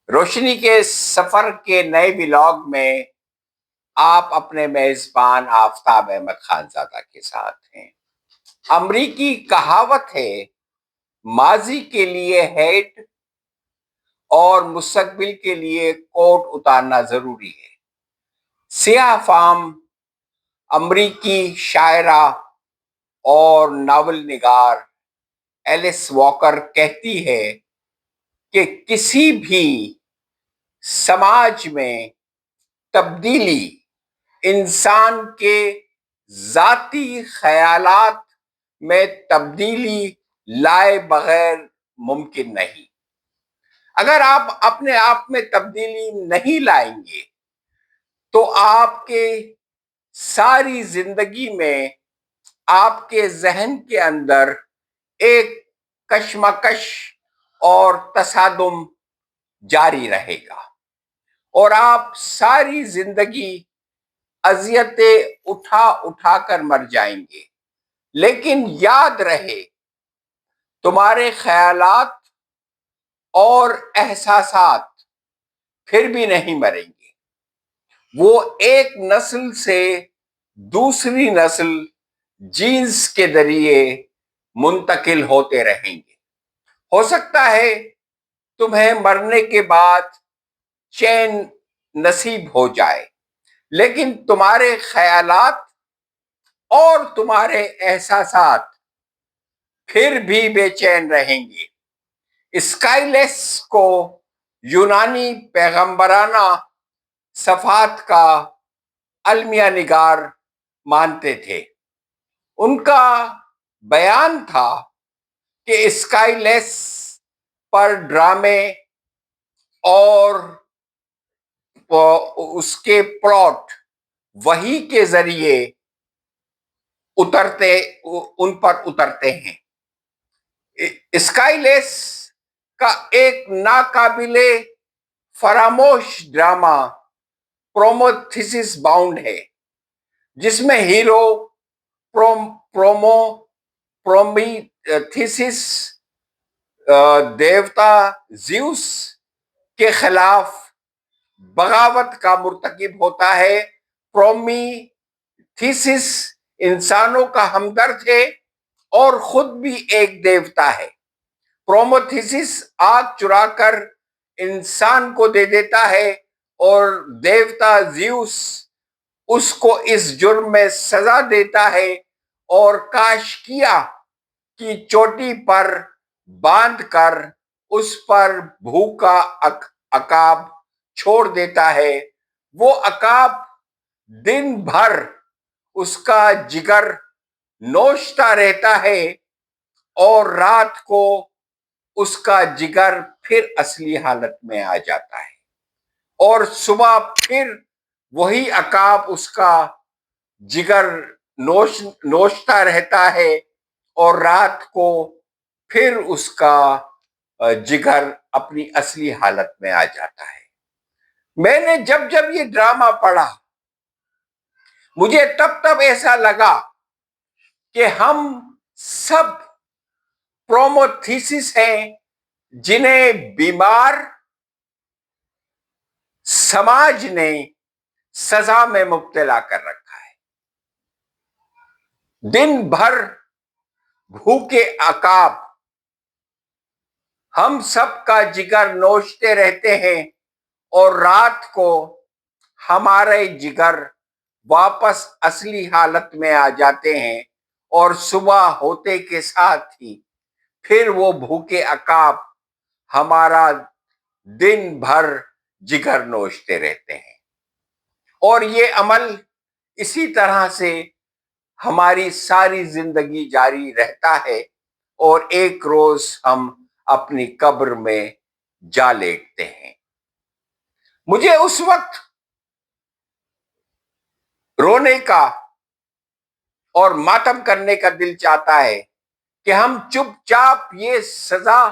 روشنی کے سفر کے نئے ولاگ میں آپ اپنے میزبان آفتاب احمد خان زادہ کے ساتھ ہیں۔ امریکی کہاوت ہے، ماضی کے لیے ہیٹ اور مستقبل کے لیے کوٹ اتارنا ضروری ہے۔ سیاہ فام امریکی شاعرہ اور ناول نگار ایلس واکر کہتی ہے کہ کسی بھی سماج میں تبدیلی انسان کے ذاتی خیالات میں تبدیلی لائے بغیر ممکن نہیں۔ اگر آپ اپنے آپ میں تبدیلی نہیں لائیں گے تو آپ کے ساری زندگی میں آپ کے ذہن کے اندر ایک کشمکش اور تصادم جاری رہے گا اور آپ ساری زندگی اذیتیں اٹھا اٹھا کر مر جائیں گے۔ لیکن یاد رہے، تمہارے خیالات اور احساسات پھر بھی نہیں مریں گے، وہ ایک نسل سے دوسری نسل جینز کے ذریعے منتقل ہوتے رہیں گے۔ ہو سکتا ہے تمہیں مرنے کے بعد چین نصیب ہو جائے، لیکن تمہارے خیالات اور تمہارے احساسات پھر بھی بے چین رہیں گے۔ اسکائلیس کو یونانی پیغمبرانہ صفات کا المیہ نگار مانتے تھے۔ ان کا بیان تھا کہ اسکائلیس پر ڈرامے اور اس کے پلاٹ وحی کے ذریعے ان پر اترتے ہیں۔ اسکائلیس کا ایک ناقابل فراموش ڈرامہ پرومیتھیسس باؤنڈ ہے، جس میں ہیرو پرومیتھیسس دیوتا زیوس کے خلاف بغاوت کا مرتکب ہوتا ہے۔ پرومیتھیسس انسانوں کا ہمدرد ہے اور خود بھی ایک دیوتا ہے۔ پرومیتھیسس آگ چرا کر انسان کو دے دیتا ہے اور دیوتا زیوس اس کو اس جرم میں سزا دیتا ہے اور کاشکیا کی چوٹی پر باندھ کر اس پر بھوکا عقاب چھوڑ دیتا ہے۔ وہ عقاب دن بھر اس کا جگر نوچتا رہتا ہے اور رات کو اس کا جگر پھر اصلی حالت میں آ جاتا ہے، اور صبح پھر وہی عقاب اس کا جگر نوچتا رہتا ہے اور رات کو پھر اس کا جگر اپنی اصلی حالت میں آ جاتا ہے۔ میں نے جب یہ ڈرامہ پڑھا، مجھے تب ایسا لگا کہ ہم سب پرومیتھیسس ہیں جنہیں بیمار سماج نے سزا میں مبتلا کر رکھا ہے۔ دن بھر بھوکے عقاب ہم سب کا جگر نوچتے رہتے ہیں اور رات کو ہمارے جگر واپس اصلی حالت میں آ جاتے ہیں، اور صبح ہوتے کے ساتھ ہی پھر وہ بھوکے عقاب ہمارا دن بھر جگر نوچتے رہتے ہیں، اور یہ عمل اسی طرح سے ہماری ساری زندگی جاری رہتا ہے، اور ایک روز ہم اپنی قبر میں جا لیٹتے ہیں۔ مجھے اس وقت رونے کا اور ماتم کرنے کا دل چاہتا ہے کہ ہم چپ چاپ یہ سزا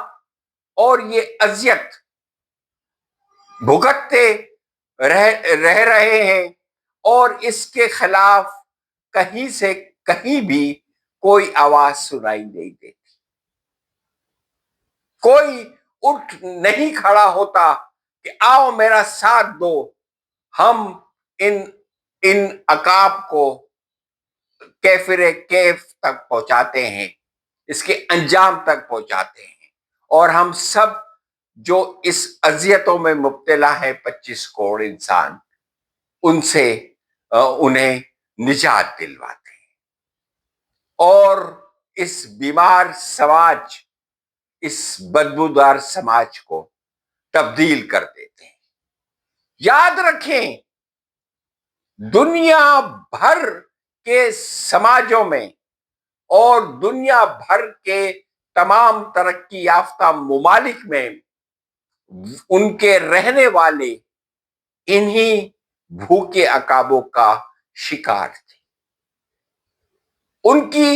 اور یہ اذیت بھگتتے رہ رہے ہیں، اور اس کے خلاف کہیں سے کہیں بھی کوئی آواز سنائی نہیں دیتی۔ کوئی اٹھ نہیں کھڑا ہوتا کہ آؤ میرا ساتھ دو، ہم ان عقاب کو کیفر کیف تک پہنچاتے ہیں، اس کے انجام تک پہنچاتے ہیں، اور ہم سب جو اس اذیتوں میں مبتلا ہے 25 کروڑ انسان، ان سے انہیں نجات دلواتے ہیں، اور اس بیمار سماج، اس بدبودار سماج کو تبدیل کر دیتے ہیں۔ یاد رکھیں، دنیا بھر کے سماجوں میں اور دنیا بھر کے تمام ترقی یافتہ ممالک میں ان کے رہنے والے انہی بھوکے عقابوں کا شکار تھے۔ ان کی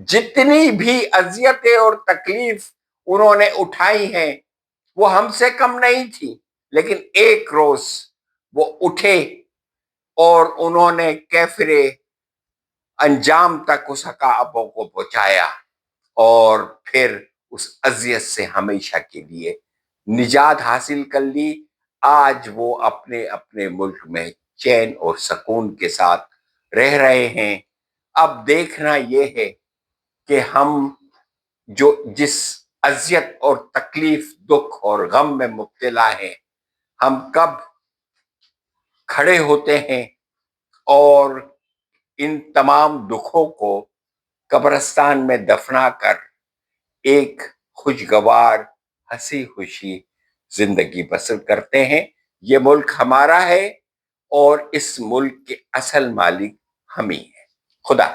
جتنی بھی اذیتیں اور تکلیف انہوں نے اٹھائی ہیں وہ ہم سے کم نہیں تھی، لیکن ایک روز وہ اٹھے اور انہوں نے کیفر انجام تک اس عقابوں کو پہنچایا، اور پھر اس اذیت سے ہمیشہ کے لیے نجات حاصل کر لی۔ آج وہ اپنے اپنے ملک میں چین اور سکون کے ساتھ رہ رہے ہیں۔ اب دیکھنا یہ ہے کہ ہم جو جس اذیت اور تکلیف، دکھ اور غم میں مبتلا ہیں، ہم کب کھڑے ہوتے ہیں اور ان تمام دکھوں کو قبرستان میں دفنا کر ایک خوشگوار ہنسی خوشی زندگی بسر کرتے ہیں۔ یہ ملک ہمارا ہے اور اس ملک کے اصل مالک ہم ہی ہیں۔ خدا